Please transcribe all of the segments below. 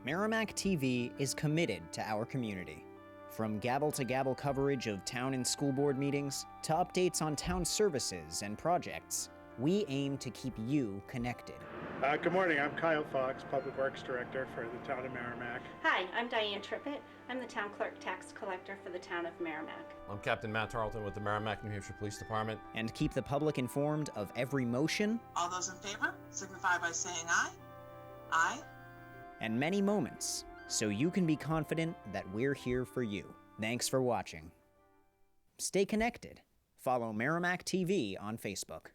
Merrimack TV is committed to our community. From gavel-to-gavel coverage of town and school board meetings to updates on town services and projects, we aim to keep you connected. Good morning, I'm Kyle Fox, Public Works Director for the town of Merrimack. Hi, I'm Diane Trippett. I'm the town clerk tax collector for the town of Merrimack. I'm Captain Matt Tarleton with the Merrimack, New Hampshire Police Department. And keep the public informed of every motion. All those in favor signify by saying aye. Aye. And many moments, so you can be confident that we're here for you. Thanks for watching. Stay connected. Follow Merrimack TV on Facebook.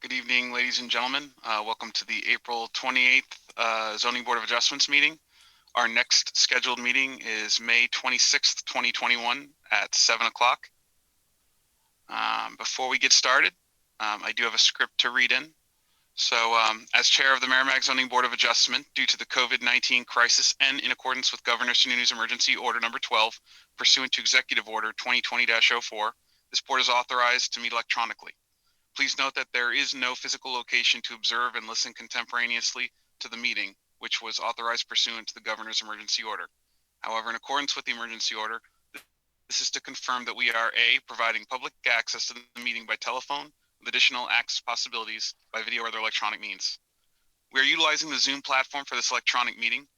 Good evening, ladies and gentlemen. Welcome to the April 28th Zoning Board of Adjustments meeting. Our next scheduled meeting is May 26th, 2021 at 7 o'clock. Before we get started, I do have a script to read in. So as chair of the Merrimack Zoning Board of Adjustment, due to the COVID-19 crisis and in accordance with Governor Sununu's Emergency Order Number 12, pursuant to Executive Order 2020-04, this board is authorized to meet electronically. Please note that there is no physical location to observe and listen contemporaneously to the meeting, which was authorized pursuant to the governor's emergency order. However, in accordance with the emergency order, this is to confirm that we are A, providing public access to the meeting by telephone, with additional access possibilities by video or other electronic means. We are utilizing the Zoom platform for this electronic meeting.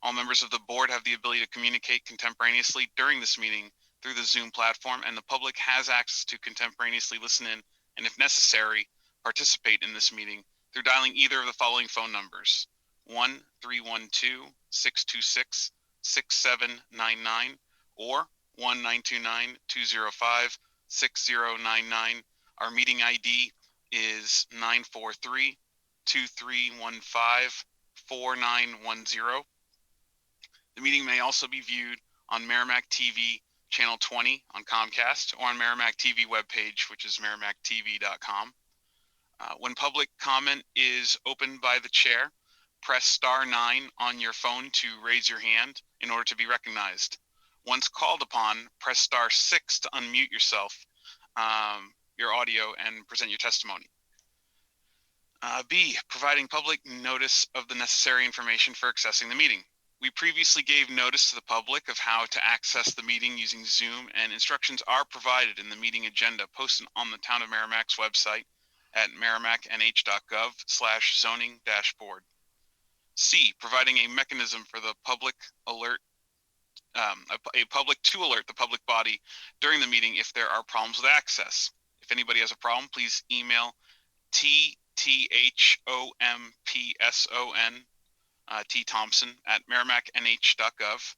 All members of the board have the ability to communicate contemporaneously during this meeting through the Zoom platform, and the public has access to contemporaneously listen in and, if necessary, participate in this meeting through dialing either of the following phone numbers: 1-312-626-6799 or 1-929-205-6099. Our meeting ID is 943-2315-4910. The meeting may also be viewed on Merrimack TV Channel 20 on Comcast or on Merrimack TV webpage, which is merrimacktv.com. When public comment is opened by the chair, press *9 on your phone to raise your hand in order to be recognized. Once called upon, press *6 to unmute yourself, your audio, and present your testimony. B, providing public notice of the necessary information for accessing the meeting. We previously gave notice to the public of how to access the meeting using Zoom, and instructions are provided in the meeting agenda posted on the Town of Merrimack's website at merrimacknh.gov/zoning-board. C, providing a mechanism for the public alert, a public to alert the public body during the meeting if there are problems with access. If anybody has a problem, please email TTHOMPSON T. Thompson at merrimacnh.gov.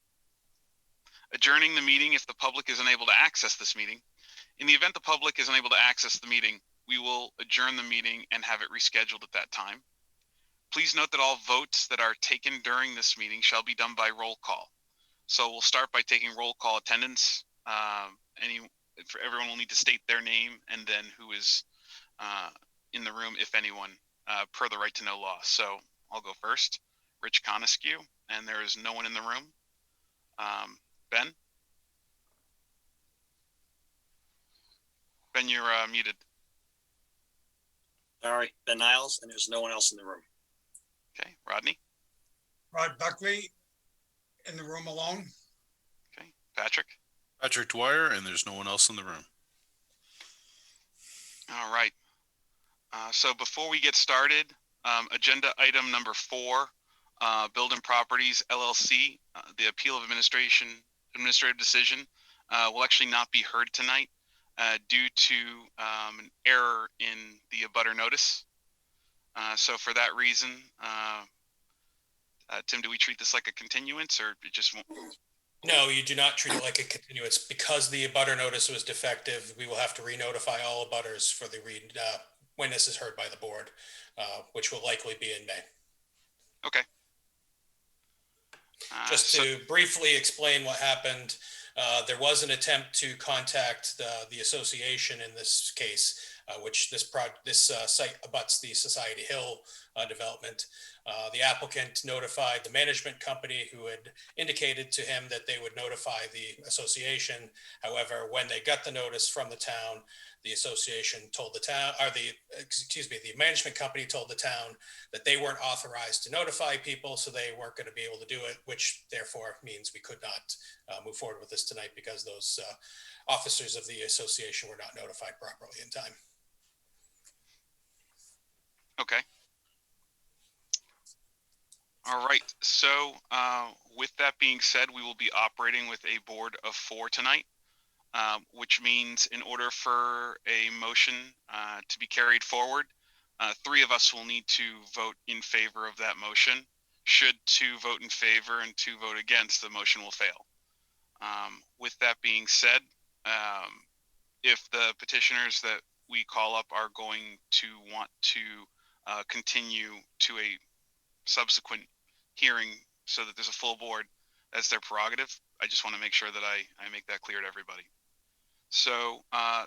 Adjourning the meeting if the public is unable to access this meeting. In the event the public is unable to access the meeting, we will adjourn the meeting and have it rescheduled at that time. Please note that all votes that are taken during this meeting shall be done by roll call. So we'll start by taking roll call attendance. Everyone will need to state their name and then who is in the room, if anyone, per the right to know law. So I'll go first. Rich Conescue, and there is no one in the room. Ben? Ben, you're muted. Sorry, Ben Niles, and there's no one else in the room. Okay, Rodney? Rod Buckley, in the room alone. Okay, Patrick? Patrick Dwyer, and there's no one else in the room. All right. So before we get started, agenda item number 4, Building Properties LLC, the appeal of administrative decision will actually not be heard tonight due to an error in the abutter notice. So for that reason, Tim, do we treat this like a continuance, or it just won't? No, you do not treat it like a continuance. Because the abutter notice was defective, we will have to re-notify all abutters for the when this is heard by the board, which will likely be in May. Okay. Just to briefly explain what happened, there was an attempt to contact the association in this case, which this site abuts the Society Hill development. The applicant notified the management company, who had indicated to him that they would notify the association. However, when they got the notice from the town, the association told the town, or the management company told the town that they weren't authorized to notify people, so they weren't going to be able to do it, which therefore means we could not move forward with this tonight, because those officers of the association were not notified properly in time. Okay. All right. So with that being said, we will be operating with a board of 4 tonight, which means in order for a motion to be carried forward, 3 of us will need to vote in favor of that motion. Should 2 vote in favor and 2 vote against, the motion will fail. With that being said, if the petitioners that we call up are going to want to continue to a subsequent hearing so that there's a full board, that's their prerogative. I just want to make sure that I make that clear to everybody. So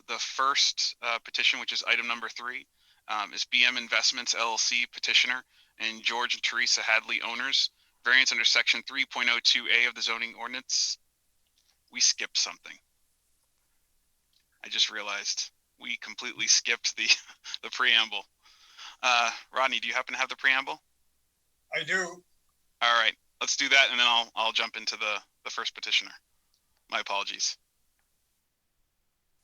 the first petition, which is item number 3, is BM Investments LLC petitioner and George and Teresa Hadley owners, variance under section 3.02A of the zoning ordinance. We skipped something. I just realized we completely skipped the preamble. Rodney, do you happen to have the preamble? I do. All right, let's do that, and then I'll jump into the first petitioner. My apologies.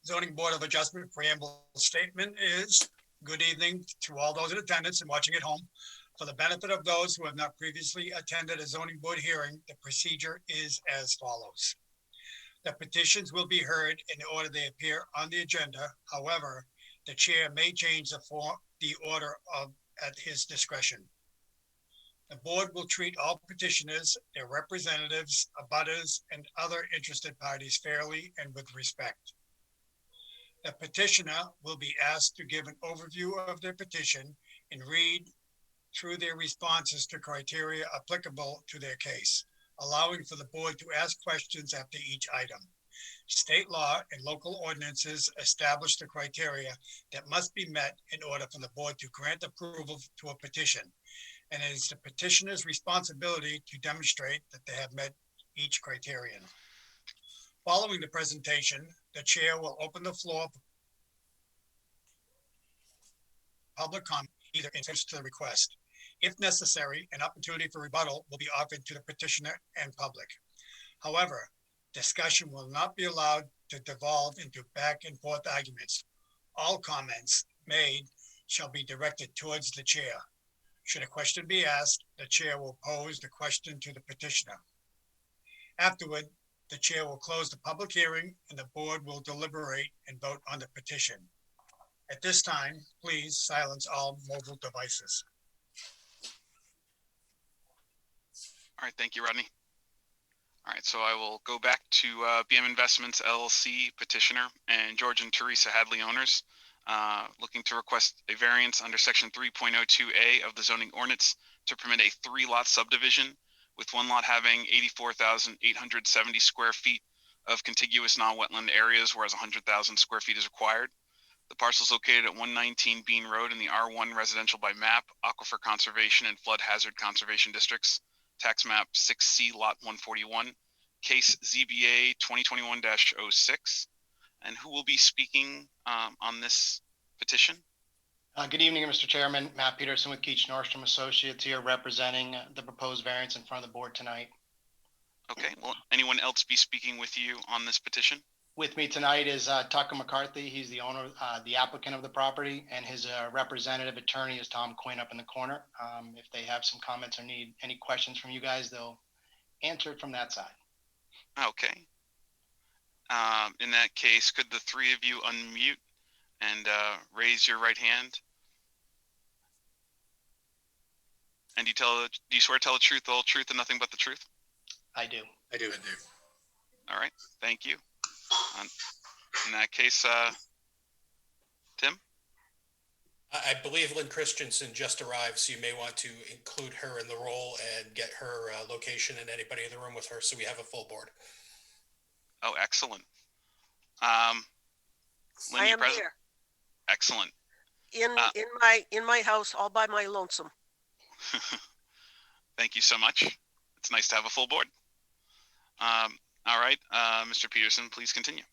Zoning Board of Adjustment preamble statement is, good evening to all those in attendance and watching at home. For the benefit of those who have not previously attended a zoning board hearing, the procedure is as follows. The petitions will be heard in the order they appear on the agenda. However, the chair may change the order at his discretion. The board will treat all petitioners, their representatives, abutters, and other interested parties fairly and with respect. The petitioner will be asked to give an overview of their petition and read through their responses to criteria applicable to their case, allowing for the board to ask questions after each item. State law and local ordinances establish the criteria that must be met in order for the board to grant approval to a petition, and it is the petitioner's responsibility to demonstrate that they have met each criterion. Following the presentation, the chair will open the floor for public comment, either in response to the request. If necessary, an opportunity for rebuttal will be offered to the petitioner and public. However, discussion will not be allowed to devolve into back and forth arguments. All comments made shall be directed towards the chair. Should a question be asked, the chair will pose the question to the petitioner. Afterward, the chair will close the public hearing and the board will deliberate and vote on the petition. At this time, please silence all mobile devices. All right, thank you, Rodney. All right, so I will go back to BM Investments LLC petitioner and George and Teresa Hadley owners, looking to request a variance under section 3.02A of the zoning ordinance to permit a 3-lot subdivision, with 1 lot having 84,870 square feet of contiguous non-wetland areas, whereas 100,000 square feet is required. The parcel is located at 119 Bean Road in the R1 residential by map, aquifer conservation and flood hazard conservation districts, tax map 6C lot 141, case ZBA 2021-06. And who will be speaking on this petition? Good evening, Mr. Chairman. Matt Peterson with Keach Nordstrom Associates here representing the proposed variance in front of the board tonight. Okay, will anyone else be speaking with you on this petition? With me tonight is Tucker McCarthy. He's the owner, the applicant of the property, and his representative attorney is Tom Quinn up in the corner. If they have some comments or need any questions from you guys, they'll answer it from that side. Okay. In that case, could the 3 of you unmute and raise your right hand? And do you swear to tell the truth, the whole truth, and nothing but the truth? I do. I do. All right, thank you. In that case, Tim? I believe Lynn Christensen just arrived, so you may want to include her in the role and get her location and anybody in the room with her, so we have a full board. Oh, excellent. Lynn, I you am present? here. Excellent. In my house, all by my lonesome. Thank you so much. It's nice to have a full board. All right, Mr. Peterson, please continue.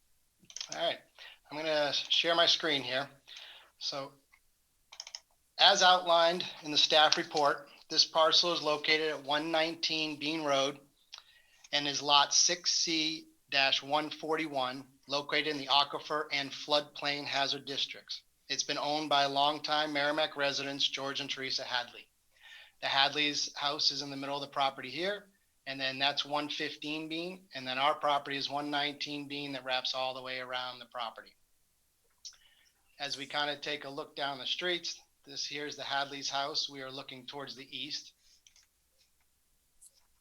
All right, I'm going to share my screen here. So as outlined in the staff report, this parcel is located at 119 Bean Road and is lot 6C-141, located in the Aquifer and Floodplain Hazard Districts. It's been owned by longtime Merrimack residents, George and Teresa Hadley. The Hadley's house is in the middle of the property here, and then that's 115 Bean, and then our property is 119 Bean that wraps all the way around the property. As we kind of take a look down the streets, this here's the Hadley's house. We are looking towards the east.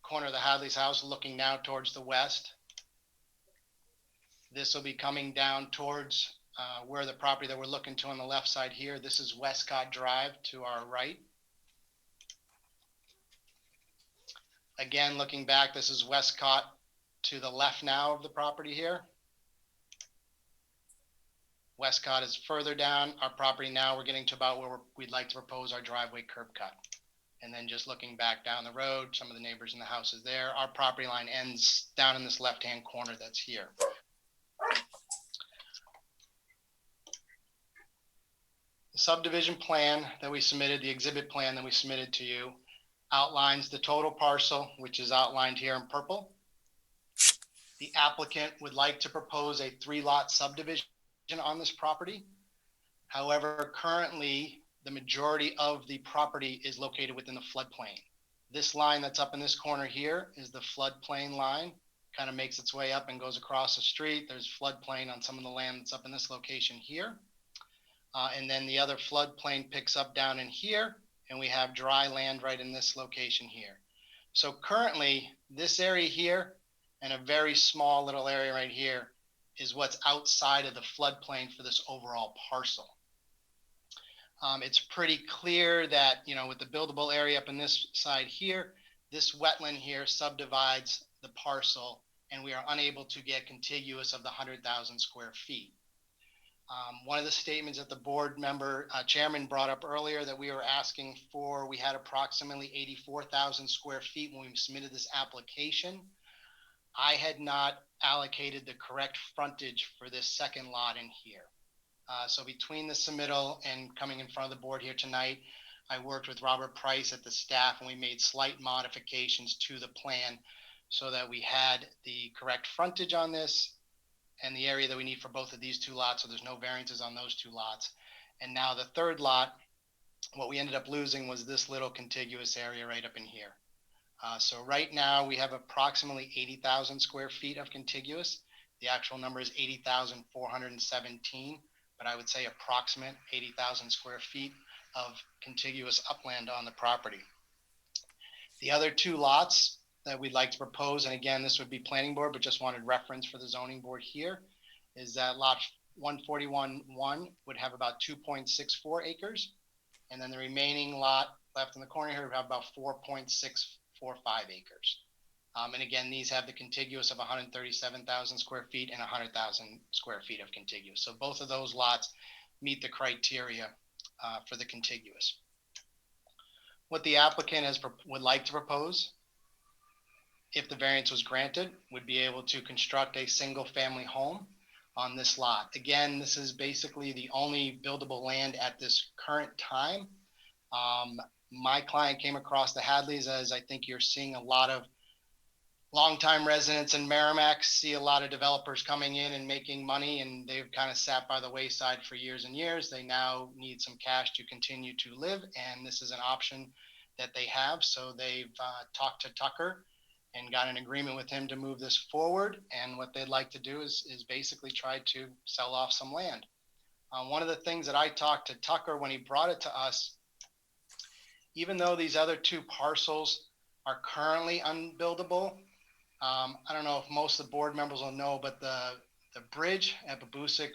Corner of the Hadley's house looking now towards the west. This will be coming down towards where the property that we're looking to on the left side here. This is Westcott Drive to our right. Again, looking back, this is Westcott to the left now of the property here. Westcott is further down our property now. We're getting to about where we'd like to propose our driveway curb cut. And then just looking back down the road, some of the neighbors in the houses there, our property line ends down in this left-hand corner that's here. The subdivision plan that we submitted, the exhibit plan that we submitted to you, outlines the total parcel, which is outlined here in purple. The applicant would like to propose a 3-lot subdivision on this property. However, currently the majority of the property is located within the floodplain. This line that's up in this corner here is the floodplain line, kind of makes its way up and goes across the street. There's floodplain on some of the land that's up in this location here. And then the other floodplain picks up down in here, and we have dry land right in this location here. So currently this area here and a very small little area right here is what's outside of the floodplain for this overall parcel. It's pretty clear that, you know, with the buildable area up in this side here, this wetland here subdivides the parcel, and we are unable to get contiguous of the 100,000 square feet. One of the statements that the board member chairman brought up earlier that we were asking for, we had approximately 84,000 square feet when we submitted this application. I had not allocated the correct frontage for this second lot in here. So between the submittal and coming in front of the board here tonight, I worked with Robert Price at the staff, and we made slight modifications to the plan so that we had the correct frontage on this and the area that we need for both of these 2 lots. So there's no variances on those 2 lots. And now the third lot, what we ended up losing was this little contiguous area right up in here. So right now we have approximately 80,000 square feet of contiguous. The actual number is 80,417, but I would say approximate 80,000 square feet of contiguous upland on the property. The other 2 lots that we'd like to propose, and again, this would be planning board, but just wanted reference for the zoning board here, is that lot 141-1 would have about 2.64 acres. And then the remaining lot left in the corner here would have about 4.645 acres. And again, these have the contiguous of 137,000 square feet and 100,000 square feet of contiguous. So both of those lots meet the criteria for the contiguous. What the applicant would like to propose, if the variance was granted, would be able to construct a single family home on this lot. Again, this is basically the only buildable land at this current time. My client came across the Hadleys, as I think you're seeing a lot of longtime residents in Merrimack see a lot of developers coming in and making money, and they've kind of sat by the wayside for years and years. They now need some cash to continue to live, and this is an option that they have. So they've talked to Tucker and got an agreement with him to move this forward. And what they'd like to do is basically try to sell off some land. One of the things that I talked to Tucker when he brought it to us, even though these other 2 parcels are currently unbuildable, I don't know if most of the board members will know, but the bridge at Babusick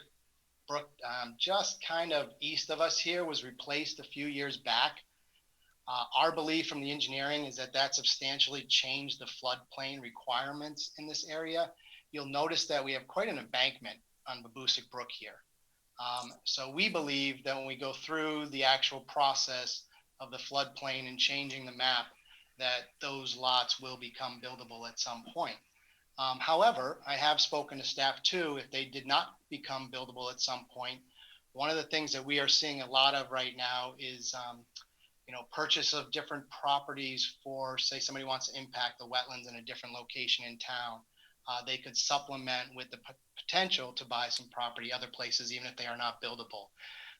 Brook, just kind of east of us here, was replaced a few years back. Our belief from the engineering is that substantially changed the floodplain requirements in this area. You'll notice that we have quite an embankment on Babusick Brook here. So we believe that when we go through the actual process of the floodplain and changing the map, that those lots will become buildable at some point. However, I have spoken to staff too, if they did not become buildable at some point, one of the things that we are seeing a lot of right now is, purchase of different properties for, say, somebody wants to impact the wetlands in a different location in town. They could supplement with the potential to buy some property other places, even if they are not buildable.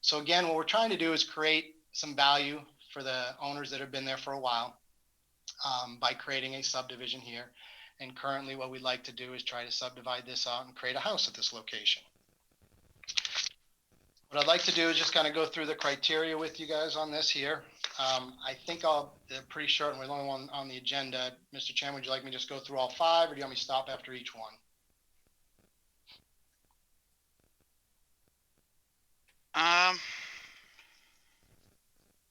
So again, what we're trying to do is create some value for the owners that have been there for a while by creating a subdivision here. And currently what we'd like to do is try to subdivide this out and create a house at this location. What I'd like to do is just kind of go through the criteria with you guys on this here. I think they're pretty short and we're the only one on the agenda. Mr. Chairman, would you like me to just go through all 5 or do you want me to stop after each one?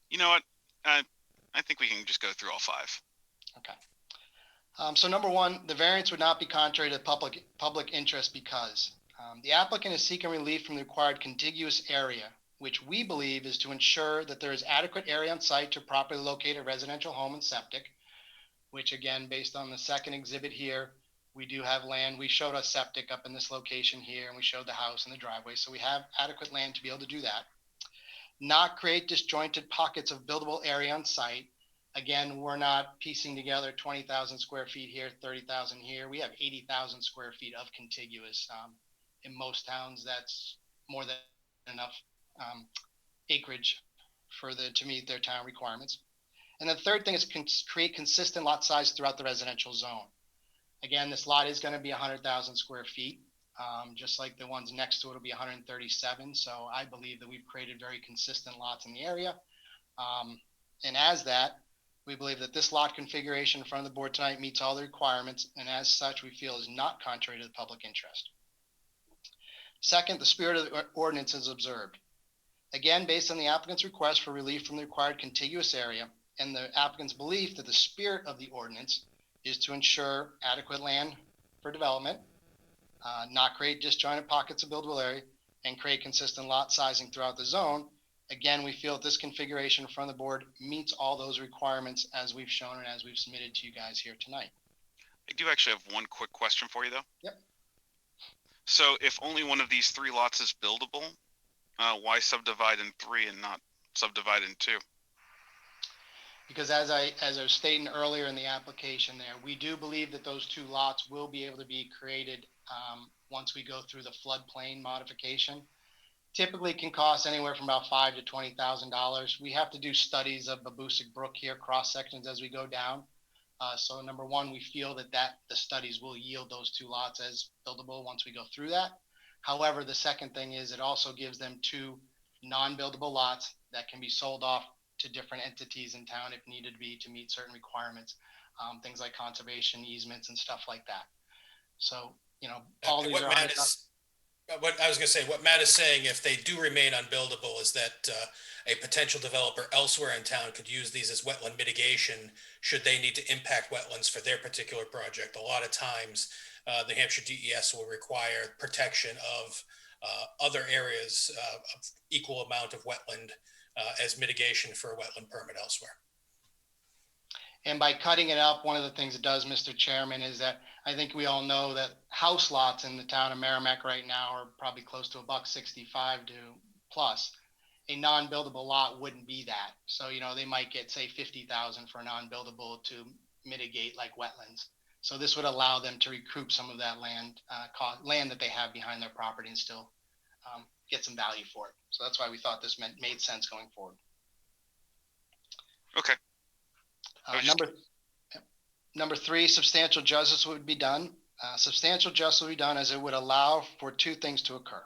You know what? I think we can just go through all 5. Okay. So number 1, the variance would not be contrary to public interest because the applicant is seeking relief from the required contiguous area, which we believe is to ensure that there is adequate area on site to properly locate a residential home and septic, which again, based on the second exhibit here, we do have land. We showed a septic up in this location here and we showed the house and the driveway. So we have adequate land to be able to do that. Not create disjointed pockets of buildable area on site. Again, we're not piecing together 20,000 square feet here, 30,000 here. We have 80,000 square feet of contiguous. In most towns, that's more than enough acreage to meet their town requirements. And the third thing is create consistent lot size throughout the residential zone. Again, this lot is going to be 100,000 square feet, just like the ones next to it will be 137. So I believe that we've created very consistent lots in the area. And as that, we believe that this lot configuration in front of the board tonight meets all the requirements, and as such, we feel is not contrary to the public interest. Second, the spirit of the ordinance is observed. Again, based on the applicant's request for relief from the required contiguous area and the applicant's belief that the spirit of the ordinance is to ensure adequate land for development, not create disjointed pockets of buildable area, and create consistent lot sizing throughout the zone. Again, we feel that this configuration in front of the board meets all those requirements as we've shown and as we've submitted to you guys here tonight. I do actually have one quick question for you though. Yep. So if only one of these 3 lots is buildable, why subdivide in 3 and not subdivide in 2? Because as I was stating earlier in the application there, we do believe that those 2 lots will be able to be created once we go through the floodplain modification. Typically can cost anywhere from about $5,000 to $20,000. We have to do studies of Babusick Brook here, cross sections as we go down. So number 1, we feel that the studies will yield those 2 lots as buildable once we go through that. However, the second thing is it also gives them 2 non-buildable lots that can be sold off to different entities in town if needed to be to meet certain requirements, things like conservation easements and stuff like that. So, all these are what I was going to say, what Matt is saying, if they do remain unbuildable, is that a potential developer elsewhere in town could use these as wetland mitigation should they need to impact wetlands for their particular project. A lot of times, the Hampshire DES will require protection of other areas of equal amount of wetland as mitigation for a wetland permit elsewhere. And by cutting it up, one of the things it does, Mr. Chairman, is that I think we all know that house lots in the town of Merrimack right now are probably close to $165 to plus. A non-buildable lot wouldn't be that. So, they might get, say, $50,000 for a non-buildable to mitigate like wetlands. So this would allow them to recoup some of that land that they have behind their property and still get some value for it. So that's why we thought this made sense going forward. Okay. Number 3, substantial justice would be done. Substantial justice would be done as it would allow for 2 things to occur.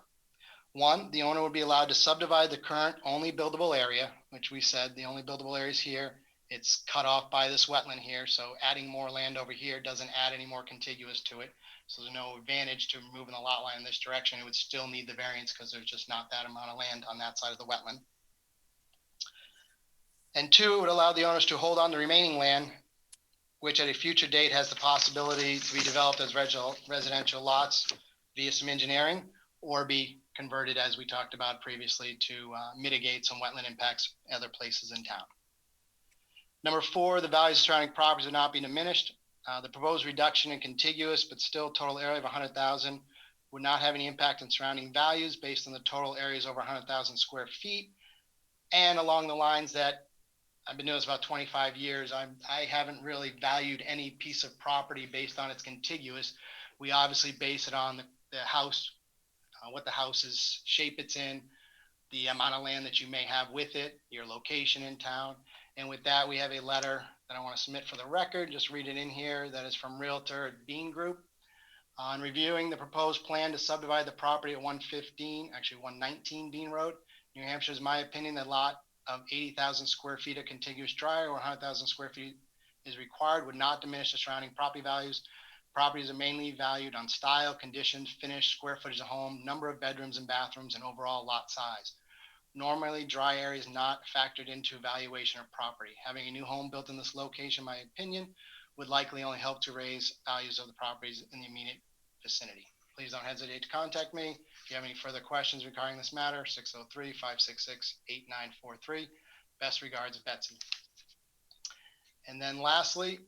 1, the owner would be allowed to subdivide the current only buildable area, which we said the only buildable area is here. It's cut off by this wetland here. So adding more land over here doesn't add any more contiguous to it. So there's no advantage to moving the lot line in this direction. It would still need the variance because there's just not that amount of land on that side of the wetland. And 2, it would allow the owners to hold on the remaining land, which at a future date has the possibility to be developed as residential lots via some engineering or be converted, as we talked about previously, to mitigate some wetland impacts other places in town. Number 4, the values of surrounding properties are not being diminished. The proposed reduction in contiguous but still total area of 100,000 would not have any impact on surrounding values based on the total areas over 100,000 square feet. And along the lines that I've been doing this about 25 years, I haven't really valued any piece of property based on its contiguous. We obviously base it on the house, what the house's shape it's in, the amount of land that you may have with it, your location in town. And with that, we have a letter that I want to submit for the record. Just read it in here. That is from Realtor Bean Group. On reviewing the proposed plan to subdivide the property at 119 Bean Road, New Hampshire, is my opinion that lot of 80,000 square feet of contiguous dry or 100,000 square feet is required would not diminish the surrounding property values. Properties are mainly valued on style, condition, finish, square footage of home, number of bedrooms and bathrooms, and overall lot size. Normally, dry area is not factored into evaluation of property. Having a new home built in this location, in my opinion, would likely only help to raise values of the properties in the immediate vicinity. Please don't hesitate to contact me if you have any further questions regarding this matter. 603-566-8943. Best regards, Betsy. And then lastly,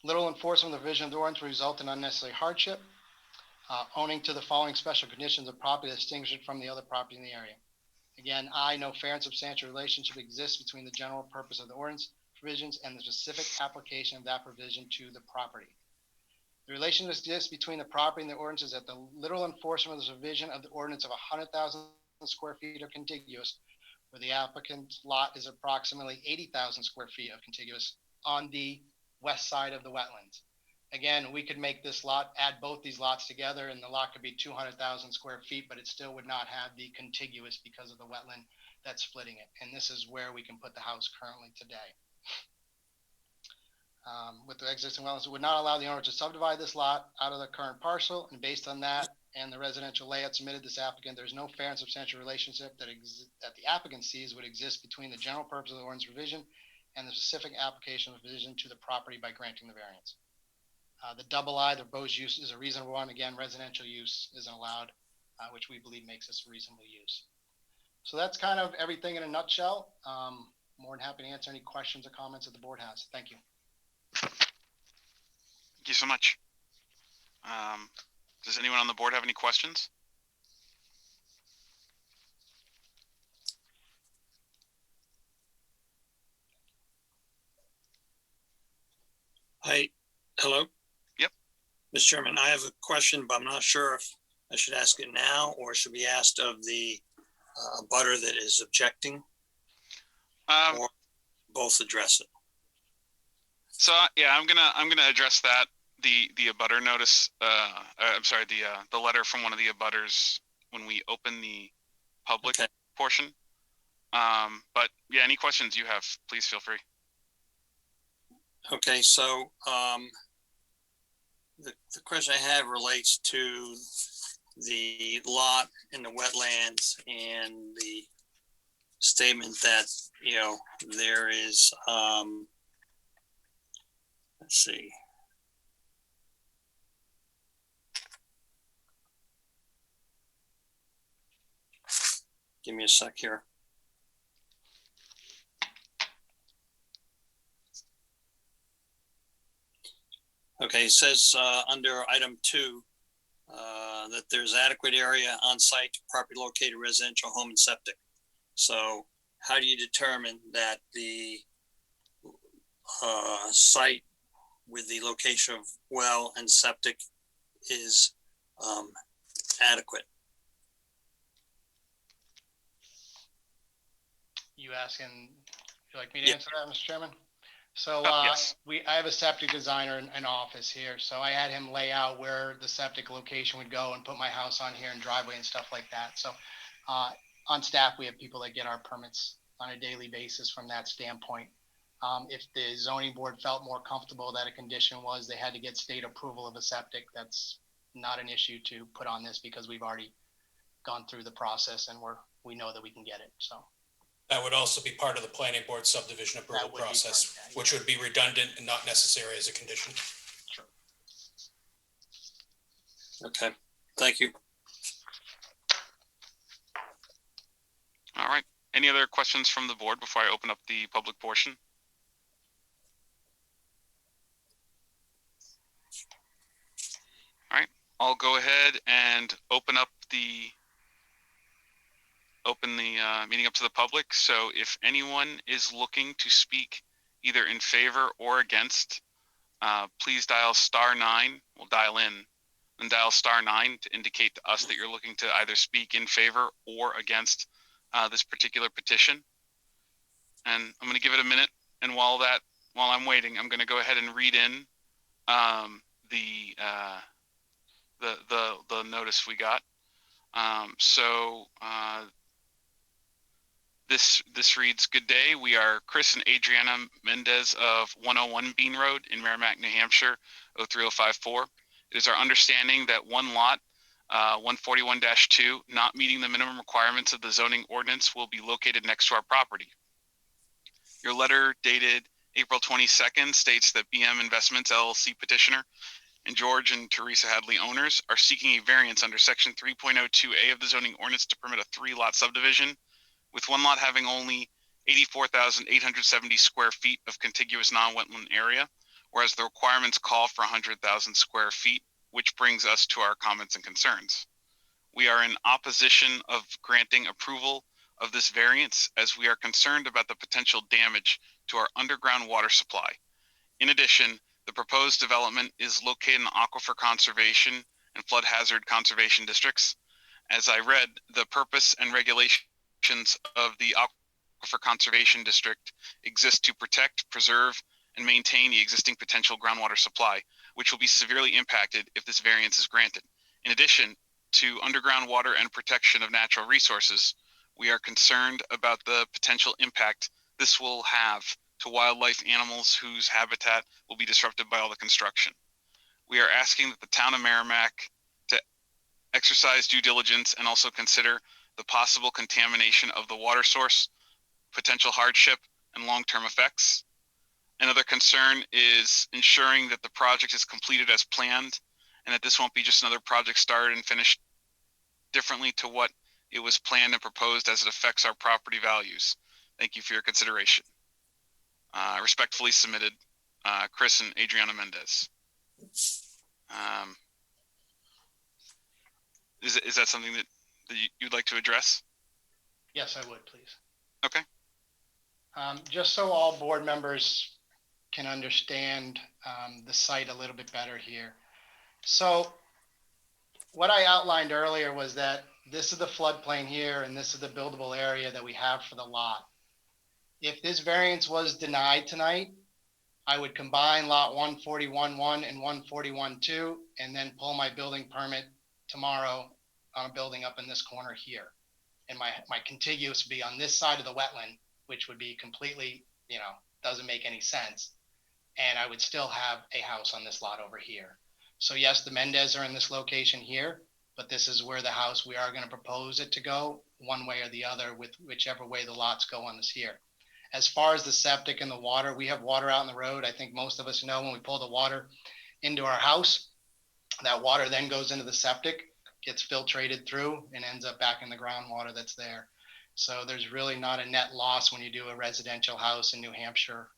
little enforcement of the provision of the ordinance will result in unnecessary hardship. Owning to the following special conditions of property that distinguish it from the other property in the area. Again, no fair and substantial relationship exists between the general purpose of the ordinance provisions and the specific application of that provision to the property. The relation that exists between the property and the ordinance is that the literal enforcement of the provision of the ordinance of 100,000 square feet of contiguous, where the applicant's lot is approximately 80,000 square feet of contiguous on the west side of the wetlands. Again, we could make this lot, add both these lots together, and the lot could be 200,000 square feet, but it still would not have the contiguous because of the wetland that's splitting it. And this is where we can put the house currently today. With the existing wetlands, it would not allow the owner to subdivide this lot out of the current parcel. And based on that and the residential layout submitted this applicant, there's no fair and substantial relationship that the applicant sees would exist between the general purpose of the ordinance revision and the specific application of the provision to the property by granting the variance. The double I, the proposed use is a reasonable one. Again, residential use isn't allowed, which we believe makes this a reasonable use. So that's kind of everything in a nutshell. More than happy to answer any questions or comments that the board has. Thank you. Thank you so much. Does anyone on the board have any questions? Hi, hello? Yep. Mr. Chairman, I have a question, but I'm not sure if I should ask it now or should be asked of the butter that is objecting, or both address it. So yeah, I'm gonna address that. The abutter notice. I'm sorry. The letter from one of the abutters when we open the public portion. But yeah, any questions you have, please feel free. Okay, so the question I have relates to the lot in the wetlands and the statement that, you know, there is, let's see. Give me a sec here. Okay, it says under item 2 that there's adequate area on site to properly located residential home and septic. So how do you determine that the site with the location of well and septic is adequate? You asking, would you like me to answer that, Mr. Chairman? So yes. I have a septic designer in office here. So I had him lay out where the septic location would go and put my house on here and driveway and stuff like that. So on staff, we have people that get our permits on a daily basis from that standpoint. If the zoning board felt more comfortable that a condition was they had to get state approval of a septic, that's not an issue to put on this because we've already gone through the process and we know that we can get it. So. That would also be part of the planning board subdivision approval process, which would be redundant and not necessary as a condition. Sure. Okay, thank you. All right. Any other questions from the board before I open up the public portion? All right. I'll go ahead and open the meeting up to the public. So if anyone is looking to speak either in favor or against, please dial *9. We'll dial in and dial *9 to indicate to us that you're looking to either speak in favor or against this particular petition. And I'm going to give it a minute. And while I'm waiting, I'm going to go ahead and read in the notice we got. This reads, "Good day. We are Chris and Adriana Mendez of 101 Bean Road in Merrimack, New Hampshire, 03054. It is our understanding that one lot, 141-2, not meeting the minimum requirements of the zoning ordinance, will be located next to our property. Your letter dated April 22nd states that BM Investments LLC petitioner and George and Teresa Hadley owners are seeking a variance under section 3.02A of the zoning ordinance to permit a 3-lot subdivision, with one lot having only 84,870 square feet of contiguous non-wetland area, whereas the requirements call for 100,000 square feet, which brings us to our comments and concerns. We are in opposition of granting approval of this variance as we are concerned about the potential damage to our underground water supply. In addition, the proposed development is located in aquifer conservation and flood hazard conservation districts. As I read, the purpose and regulations of the Aquifer Conservation District exist to protect, preserve, and maintain the existing potential groundwater supply, which will be severely impacted if this variance is granted. In addition to underground water and protection of natural resources, we are concerned about the potential impact this will have to wildlife animals whose habitat will be disrupted by all the construction. We are asking that the town of Merrimack to exercise due diligence and also consider the possible contamination of the water source, potential hardship, and long-term effects. Another concern is ensuring that the project is completed as planned and that this won't be just another project started and finished differently to what it was planned and proposed as it affects our property values. Thank you for your consideration. Respectfully submitted, Chris and Adriana Mendez. Is that something that you'd like to address? Yes, I would, please. Okay. Just so all board members can understand the site a little bit better here. So what I outlined earlier was that this is the floodplain here and this is the buildable area that we have for the lot. If this variance was denied tonight, I would combine lot 141-1 and 141-2 and then pull my building permit tomorrow on a building up in this corner here. And my contiguous would be on this side of the wetland, which would be completely, doesn't make any sense. And I would still have a house on this lot over here. So yes, the Mendez are in this location here, but this is where the house, we are going to propose it to go one way or the other with whichever way the lots go on this here. As far as the septic and the water, we have water out in the road. I think most of us know when we pull the water into our house, that water then goes into the septic, gets filtrated through and ends up back in the groundwater that's there. So there's really not a net loss when you do a residential house in New Hampshire,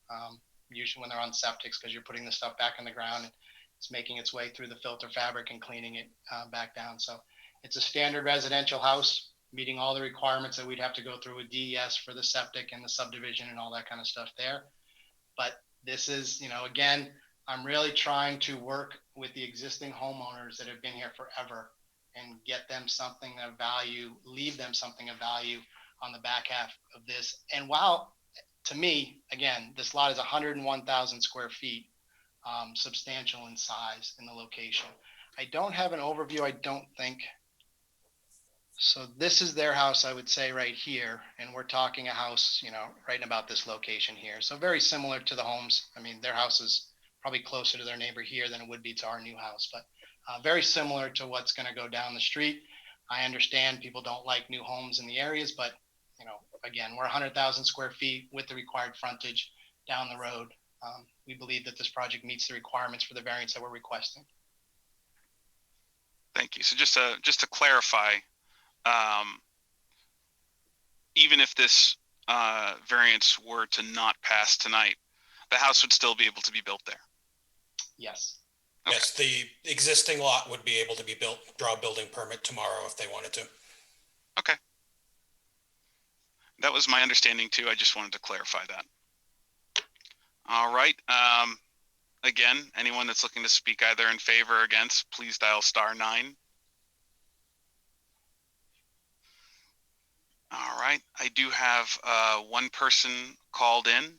usually when they're on septics, because you're putting the stuff back in the ground and it's making its way through the filter fabric and cleaning it back down. So it's a standard residential house, meeting all the requirements that we'd have to go through with DES for the septic and the subdivision and all that kind of stuff there. But this is, again, I'm really trying to work with the existing homeowners that have been here forever and get them something of value, leave them something of value on the back half of this. And while, to me, again, this lot is 101,000 square feet, substantial in size in the location. I don't have an overview, I don't think. So this is their house, I would say, right here. And we're talking a house, right in about this location here. So very similar to the homes. I mean, their house is probably closer to their neighbor here than it would be to our new house, but very similar to what's going to go down the street. I understand people don't like new homes in the areas, but again, we're 100,000 square feet with the required frontage down the road. We believe that this project meets the requirements for the variance that we're requesting. Thank you. So just to clarify, even if this variance were to not pass tonight, the house would still be able to be built there. Yes. Okay. Yes, the existing lot would be able to be built, draw a building permit tomorrow if they wanted to. Okay. That was my understanding too. I just wanted to clarify that. All right. Again, anyone that's looking to speak either in favor or against, please dial *9. All right. I do have one person called in.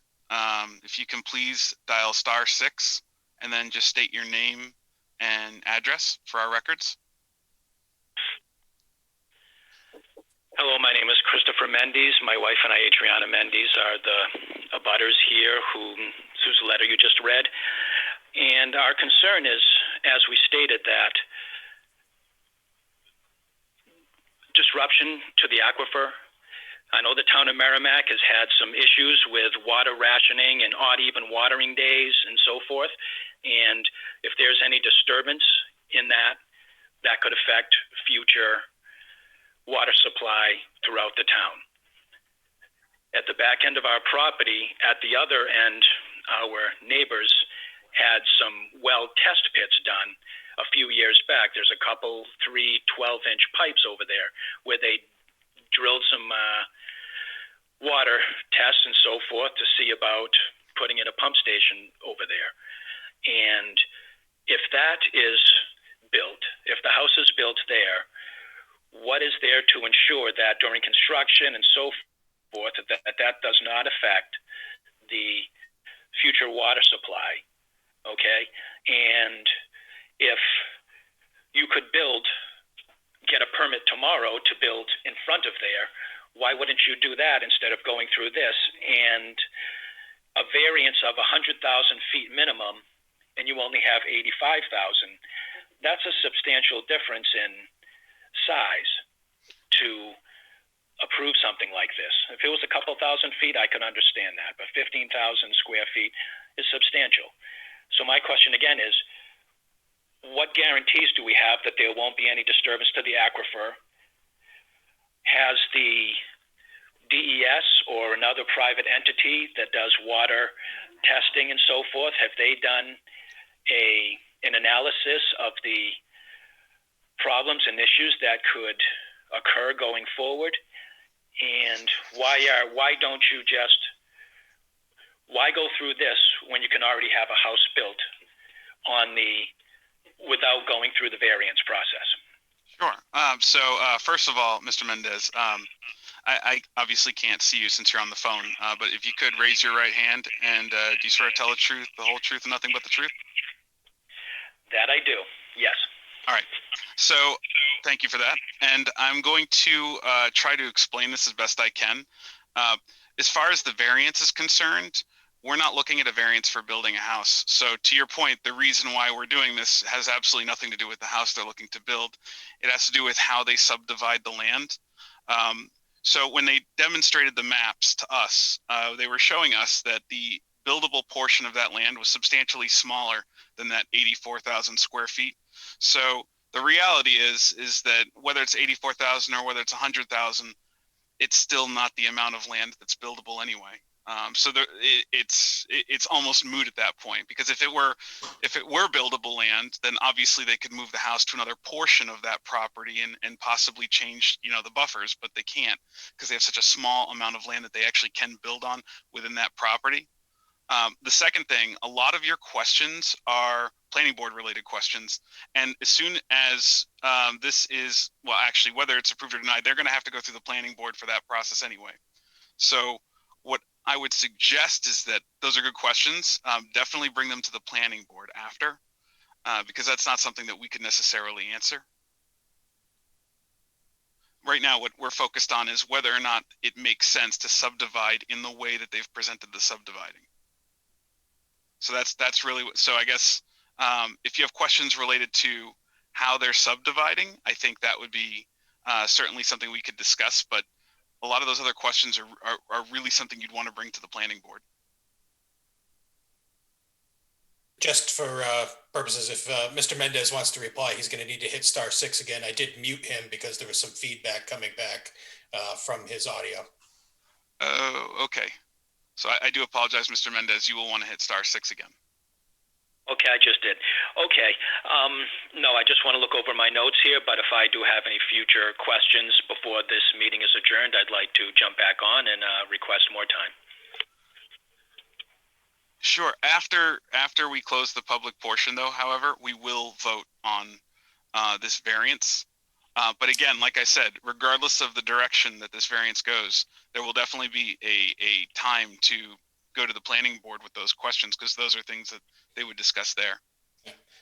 If you can please dial *6 and then just state your name and address for our records. Hello, my name is Christopher Mendes. My wife and I, Adriana Mendes, are the abutters here whose letter you just read. And our concern is, as we stated, that disruption to the aquifer. I know the town of Merrimack has had some issues with water rationing and odd even watering days and so forth. And if there's any disturbance in that, that could affect future water supply throughout the town. At the back end of our property, at the other end, our neighbors had some well test pits done a few years back. There's a couple 3 12-inch pipes over there where they drilled some water tests and so forth to see about putting in a pump station over there. And if that is built, if the house is built there, what is there to ensure that during construction and so forth that does not affect the future water supply? Okay, and if you could get a permit tomorrow to build in front of there, why wouldn't you do that instead of going through this? And a variance of 100,000 feet minimum, and you only have 85,000, that's a substantial difference in size to approve something like this. If it was a couple thousand feet, I could understand that, but 15,000 square feet is substantial. So my question again is, what guarantees do we have that there won't be any disturbance to the aquifer? Has the DES or another private entity that does water testing and so forth, have they done an analysis of the problems and issues that could occur going forward? And why go through this when you can already have a house built without going through the variance process? Sure. So first of all, Mr. Mendez, I obviously can't see you since you're on the phone, but if you could raise your right hand and do you swear to tell the truth, the whole truth, and nothing but the truth? That I do, yes. All right. So thank you for that. And I'm going to try to explain this as best I can. As far as the variance is concerned, we're not looking at a variance for building a house. So to your point, the reason why we're doing this has absolutely nothing to do with the house they're looking to build. It has to do with how they subdivide the land. So when they demonstrated the maps to us, they were showing us that the buildable portion of that land was substantially smaller than that 84,000 square feet. So the reality is that whether it's 84,000 or whether it's 100,000, it's still not the amount of land that's buildable anyway. So it's almost moot at that point, because if it were buildable land, then obviously they could move the house to another portion of that property and possibly change, the buffers, but they can't because they have such a small amount of land that they actually can build on within that property. The second thing, a lot of your questions are planning board related questions. And as soon as this is, well, actually, whether it's approved or denied, they're going to have to go through the planning board for that process anyway. So what I would suggest is that those are good questions. Definitely bring them to the planning board after, because that's not something that we could necessarily answer. Right now, what we're focused on is whether or not it makes sense to subdivide in the way that they've presented the subdividing. So that's really what, so I guess if you have questions related to how they're subdividing, I think that would be certainly something we could discuss, but a lot of those other questions are really something you'd want to bring to the planning board. Just for purposes, if Mr. Mendez wants to reply, he's going to need to hit *6 again. I did mute him because there was some feedback coming back from his audio. Oh, okay. So I do apologize, Mr. Mendez. You will want to hit *6 again. Okay, I just did. Okay. No, I just want to look over my notes here, but if I do have any future questions before this meeting is adjourned, I'd like to jump back on and request more time. Sure. After we close the public portion, though, however, we will vote on this variance. But again, like I said, regardless of the direction that this variance goes, there will definitely be a time to go to the planning board with those questions, because those are things that they would discuss there.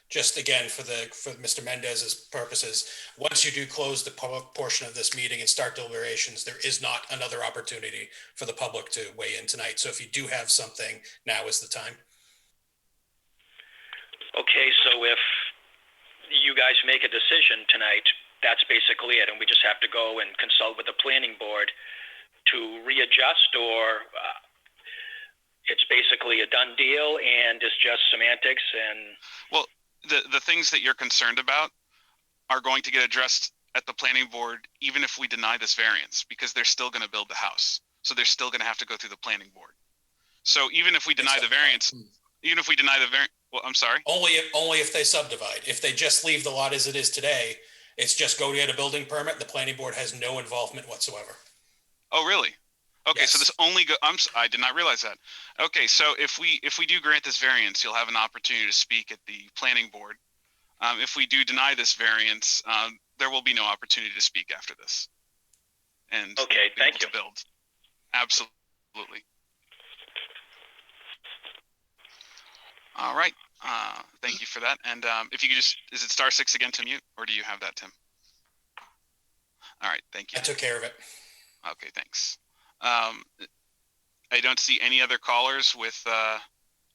Just again, for Mr. Mendez's purposes, once you do close the public portion of this meeting and start deliberations, there is not another opportunity for the public to weigh in tonight. So if you do have something, now is the time. Okay, so if you guys make a decision tonight, that's basically it, and we just have to go and consult with the planning board to readjust, or it's basically a done deal and it's just semantics. And well, the things that you're concerned about are going to get addressed at the planning board, even if we deny this variance, because they're still going to build the house. So they're still going to have to go through the planning board. So even if we deny the variance, well, I'm sorry. Only if they subdivide. If they just leave the lot as it is today, it's just go get a building permit. The planning board has no involvement whatsoever. Oh, really? Okay, Yes. so this only I did not realize that. Okay, so if we do grant this variance, you'll have an opportunity to speak at the planning board. If we do deny this variance, there will be no opportunity to speak after this. And okay, thank you. To build. Absolutely. All right. Thank you for that. And if you could just, is it *6 again to mute, or do you have that, Tim? All right, thank you. I took care of it. Okay, thanks. I don't see any other callers with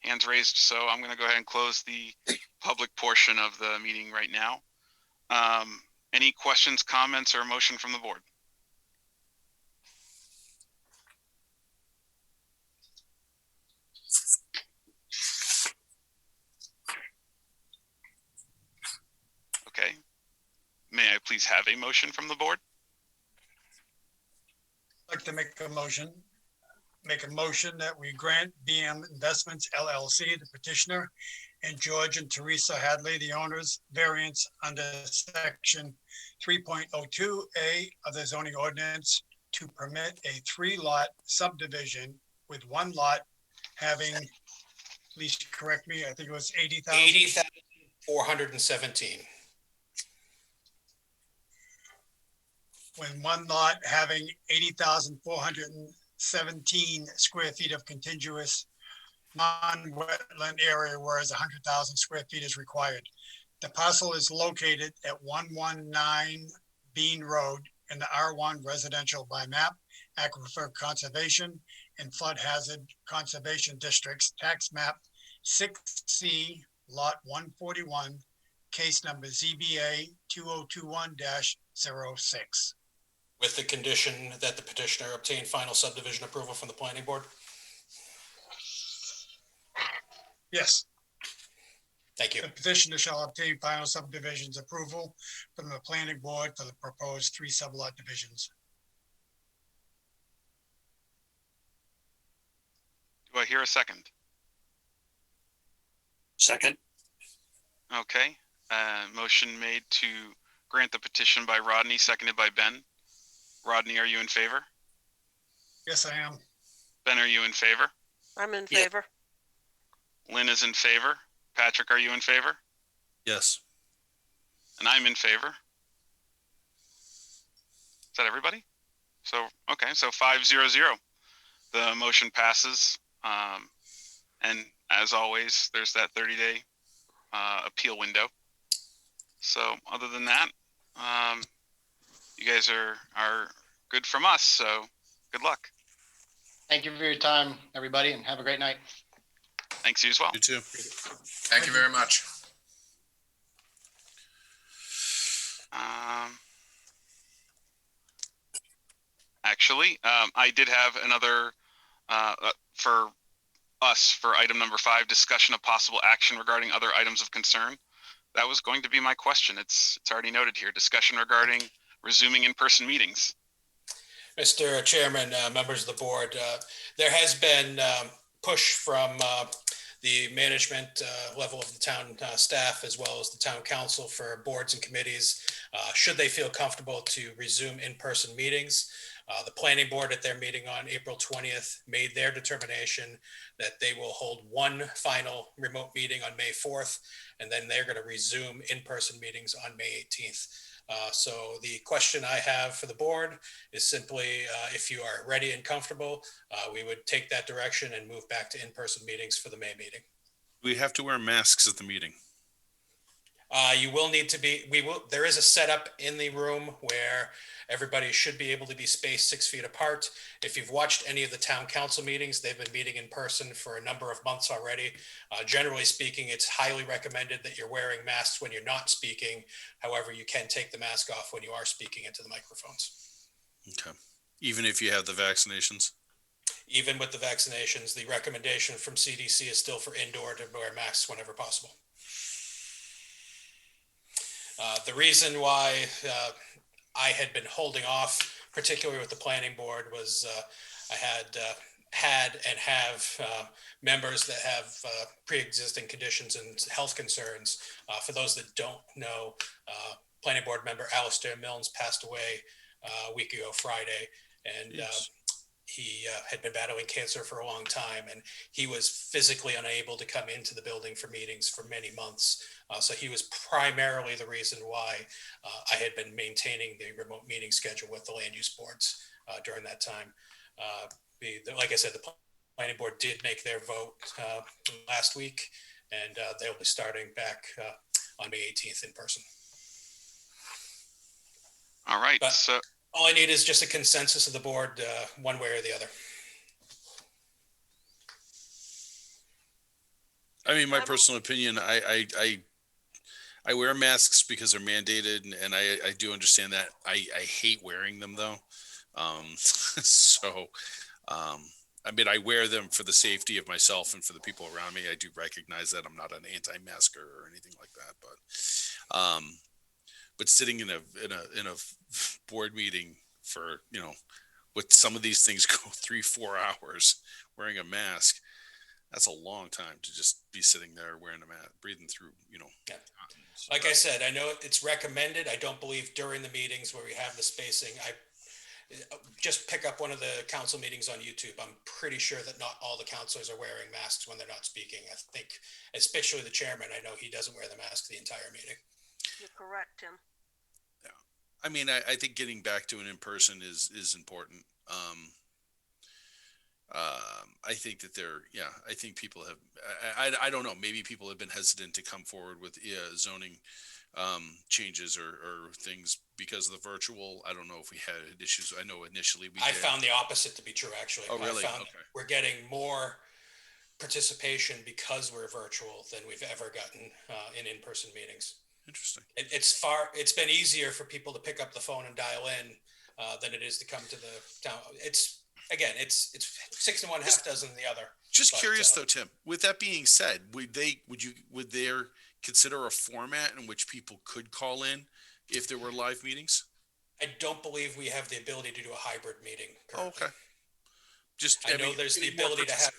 hands raised, so I'm going to go ahead and close the public portion of the meeting right now. Any questions, comments, or motion from the board? Okay. May I please have a motion from the board? I'd like to make a motion that we grant BM Investments LLC, the petitioner, and George and Teresa Hadley, the owners, variance under section 3.02A of the zoning ordinance to permit a 3-lot subdivision with one lot having, please correct me, I think it was 80,000. 80,417. When one lot having 80,417 square feet of contiguous non-wetland area, whereas 100,000 square feet is required. The parcel is located at 119 Bean Road in the R1 residential by map, aquifer conservation and flood hazard conservation districts, tax map 6C, lot 141, case number ZBA 2021-06. With the condition that the petitioner obtain final subdivision approval from the planning board? Yes. Thank you. The petitioner shall obtain final subdivisions approval from the planning board for the proposed 3 sublot divisions. Do I hear a second? Second. Okay. Motion made to grant the petition by Rodney, seconded by Ben. Rodney, are you in favor? Yes, I am. Ben, are you in favor? I'm in favor. Lynn is in favor. Patrick, are you in favor? Yes. And I'm in favor. Is that everybody? So, okay, so 5-0-0. The motion passes. And as always, there's that 30-day appeal window. So other than that, you guys are good from us, so good luck. Thank you for your time, everybody, and have a great night. Thanks, you as well. You too. Thank you very much. Actually, I did have another for us for item number 5, discussion of possible action regarding other items of concern. That was going to be my question. It's already noted here. Discussion regarding resuming in-person meetings. Mr. Chairman, members of the board, there has been push from the management level of the town staff as well as the town council for boards and committees, should they feel comfortable to resume in-person meetings. The planning board at their meeting on April 20th made their determination that they will hold one final remote meeting on May 4th, and then they're going to resume in-person meetings on May 18th. So the question I have for the board is simply, if you are ready and comfortable, we would take that direction and move back to in-person meetings for the May meeting. We have to wear masks at the meeting. You will need to be, there is a setup in the room where everybody should be able to be spaced 6 feet apart. If you've watched any of the town council meetings, they've been meeting in person for a number of months already. Generally speaking, it's highly recommended that you're wearing masks when you're not speaking. However, you can take the mask off when you are speaking into the microphones. Okay. Even if you have the vaccinations? Even with the vaccinations, the recommendation from CDC is still for indoor to wear masks whenever possible. The reason why I had been holding off, particularly with the planning board, was I had and have members that have pre-existing conditions and health concerns. For those that don't know, planning board member Alistair Milnes passed away a week ago Friday, and he had been battling cancer for a long time, and he was physically unable to come into the building for meetings for many months. So he was primarily the reason why I had been maintaining the remote meeting schedule with the land use boards during that time. Like I said, the planning board did make their vote last week, and they'll be starting back on May 18th in person. All right. But so all I need is just a consensus of the board, one way or the other. I mean, my personal opinion, I wear masks because they're mandated, and I do understand that. I hate wearing them though. I mean, I wear them for the safety of myself and for the people around me. I do recognize that I'm not an anti-masker or anything like that, but sitting in a board meeting for, with some of these things go 3-4 hours wearing a mask, that's a long time to just be sitting there wearing a mask, breathing through, Yeah. Like I said, I know it's recommended. I don't believe during the meetings where we have the spacing, I just pick up one of the council meetings on YouTube. I'm pretty sure that not all the councilors are wearing masks when they're not speaking. I think, especially the chairman, I know he doesn't wear the mask the entire meeting. You're correct, Tim. Yeah. I mean, I think getting back to an in-person is important. I think that I think people have, I don't know, maybe people have been hesitant to come forward with zoning changes or things because of the virtual. I don't know if we had issues. I know initially I found the opposite to be true, actually. Oh, really? I found Okay. we're getting more participation because we're virtual than we've ever gotten in-person meetings. Interesting. It's been easier for people to pick up the phone and dial in than it is to come to the town. It's 6 and 1, half dozen the other. Just curious though, Tim, with that being said, would they consider a format in which people could call in if there were live meetings? I don't believe we have the ability to do a hybrid meeting currently. Oh, okay. I know there's the ability to have,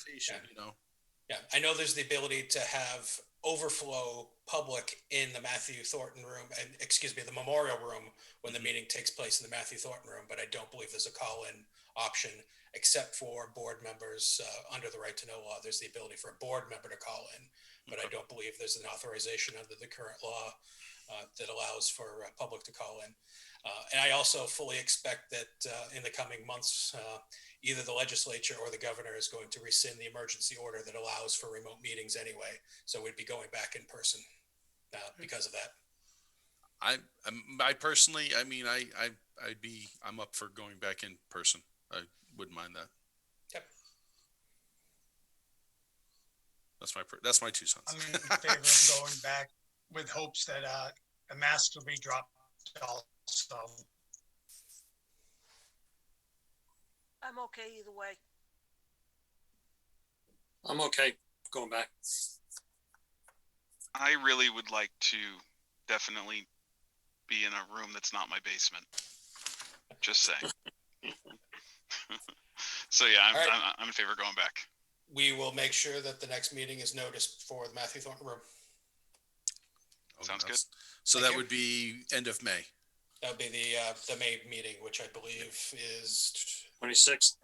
Yeah, I know there's the ability to have overflow public in the Matthew Thornton room, and the memorial room when the meeting takes place in the Matthew Thornton room, but I don't believe there's a call-in option except for board members under the right to know law. There's the ability for a board member to call in, but I don't believe there's an authorization under the current law that allows for public to call in. And I also fully expect that in the coming months, either the legislature or the governor is going to rescind the emergency order that allows for remote meetings anyway. So we'd be going back in person because of that. I personally, I mean, I'm up for going back in person. I wouldn't mind that. Yep. That's my 2 cents. I'm in favor of going back with hopes that the masks will be dropped also. I'm okay either way. I'm okay going back. I really would like to definitely be in a room that's not my basement. Just saying. So yeah, All right. I'm in favor of going back. We will make sure that the next meeting is noticed for the Matthew Thornton room. Sounds good. So Thank that you. would be end of May. That would be the May meeting, which I believe is 26th.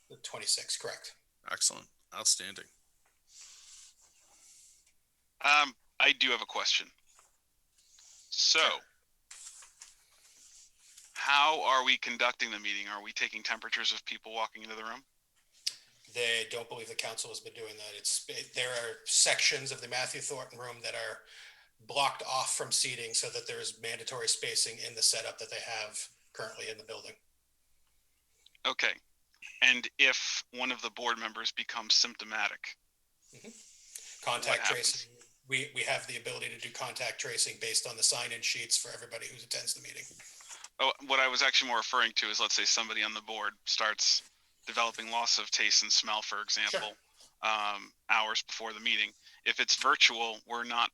the 26th, correct? Excellent. Outstanding. I do have a question. So, how are we conducting the meeting? Are we taking temperatures of people walking into the room? They don't believe the council has been doing that. There are sections of the Matthew Thornton room that are blocked off from seating so that there's mandatory spacing in the setup that they have currently in the building. Okay. And if one of the board members becomes symptomatic, Contact What happens? tracing. We have the ability to do contact tracing based on the sign-in sheets for everybody who attends the meeting. oh, what I was actually more referring to is, let's say somebody on the board starts developing loss of taste and smell, for example, hours before the meeting. If it's virtual, it's not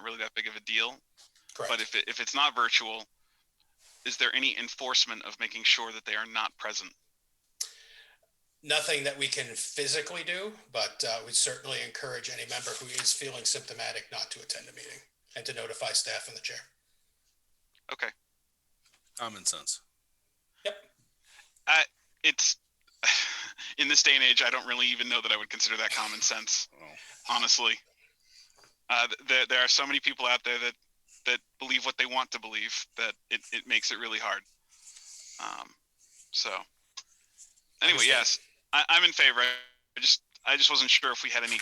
really that big of a deal. Correct. But if it's not virtual, is there any enforcement of making sure that they are not present? Nothing that we can physically do, but we certainly encourage any member who is feeling symptomatic not to attend a meeting and to notify staff and the chair. Okay. Common sense. It's in this day and age, I don't really even know that I would consider that common sense. Honestly, there are so many people out there that believe what they want to believe that it makes it really hard. So anyway, yes, I'm in favor. I just wasn't sure if we had any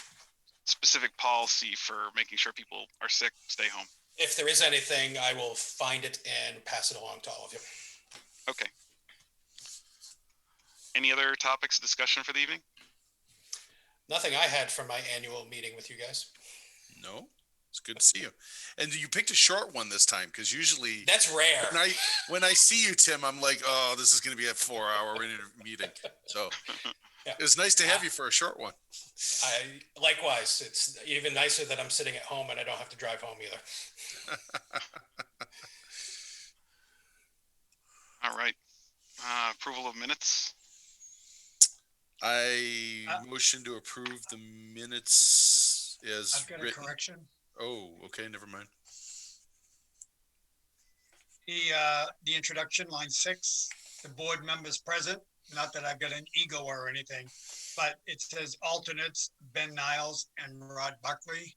specific policy for making sure people are sick, stay home. If there is anything, I will find it and pass it along to all of you. Okay. Any other topics of discussion for the evening? Nothing I had from my annual meeting with you guys. No, it's good to see you. And you picked a short one this time, because usually That's rare. when I see you, Tim, I'm like, oh, this is going to be a 4-hour meeting. So Yeah. it was nice to have you for a short one. Likewise, it's even nicer that I'm sitting at home and I don't have to drive home either. All right. Approval of minutes. I motion to approve the minutes as I've got a written. correction. Oh, okay, never mind. The introduction, line 6, the board members present, not that I've got an ego or anything, but it says alternates, Ben Niles and Rod Buckley.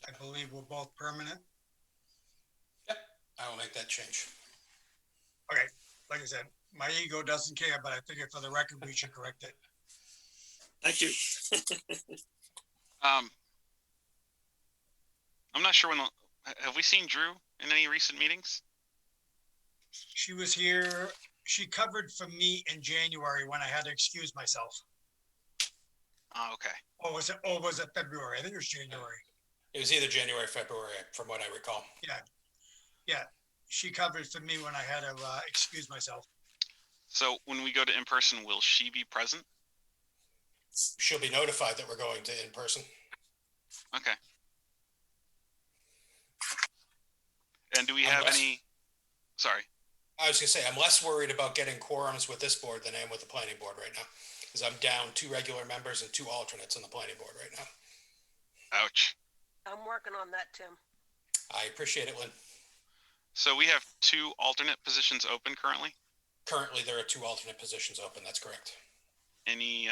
I believe we're both permanent. I will make that change. Okay, like I said, my ego doesn't care, but I figure for the record, we should correct it. Thank you. I'm not sure have we seen Drew in any recent meetings? She was here, she covered for me in January when I had to excuse myself. Oh, okay. Or was it February? I think it was January. It was either January or February, from what I recall. Yeah, she covered for me when I had to excuse myself. So when we go to in-person, will she be present? She'll be notified that we're going to in-person. Okay. And do we have any? Sorry. I was gonna say, I'm less worried about getting quorums with this board than I am with the planning board right now. Because I'm down 2 regular members and 2 alternates on the planning board right now. Ouch. I'm working on that, Tim. I appreciate it, Lynn. So we have 2 alternate positions open currently. Currently, there are 2 alternate positions open. That's correct. Any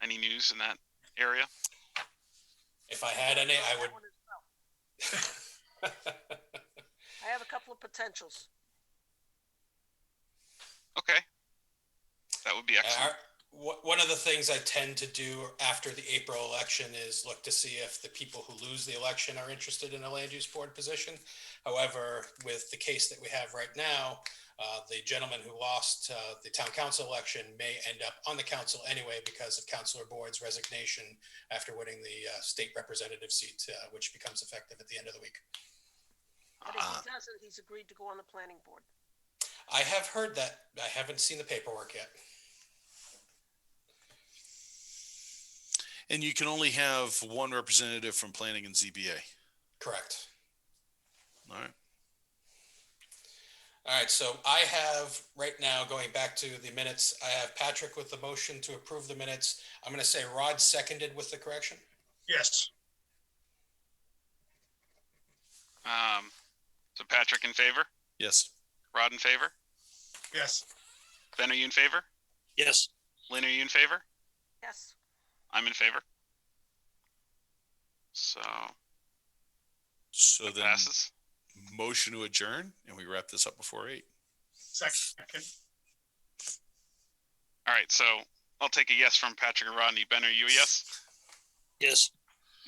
news in that area? If I had any, I would. I have a couple of potentials. Okay. That would be excellent. One of the things I tend to do after the April election is look to see if the people who lose the election are interested in a land use board position. However, with the case that we have right now, the gentleman who lost the town council election may end up on the council anyway because of Councilor Boyd's resignation after winning the state representative seat, which becomes effective at the end of the week. But if he doesn't, he's agreed to go on the planning board. I have heard that. I haven't seen the paperwork yet. And you can only have one representative from planning and ZBA. Correct. All right. All right, so I have right now, going back to the minutes, I have Patrick with the motion to approve the minutes. I'm going to say Rod seconded with the correction. Yes. So Patrick in favor? Yes. Rod in favor? Yes. Ben, are you in favor? Yes. Lynn, are you in favor? Yes. I'm in favor. So So it then passes. motion to adjourn and we wrap this up before 8. Second. All right, so I'll take a yes from Patrick and Rodney. Ben, are you a yes? Yes.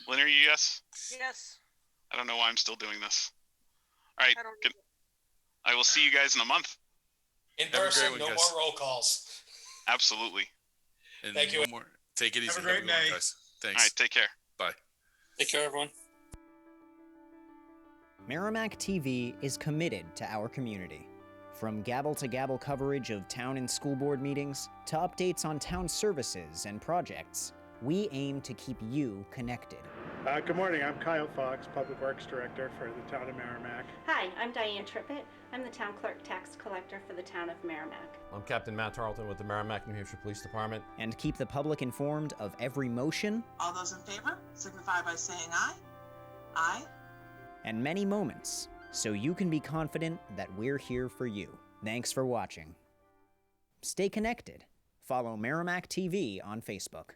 Lynn, are you a yes? Yes. I don't know why I'm still doing this. All right, I don't good. I will see you guys in a month. In Have a great person, one, no guys. more roll calls. Absolutely. And Thank you. one more. Take it easy. Have a great good one, day. guys. All Thanks. right, take care. Bye. Take care, everyone. Merrimack TV is committed to our community. From gavel-to-gavel coverage of town and school board meetings to updates on town services and projects, we aim to keep you connected. Good morning. I'm Kyle Fox, Public Works Director for the town of Merrimack. Hi, I'm Diane Trippett. I'm the town clerk tax collector for the town of Merrimack. I'm Captain Matt Tarleton with the Merrimack, New Hampshire Police Department. And keep the public informed of every motion All those in favor signify by saying aye. Aye. and many moments, so you can be confident that we're here for you. Thanks for watching. Stay connected. Follow Merrimack TV on Facebook.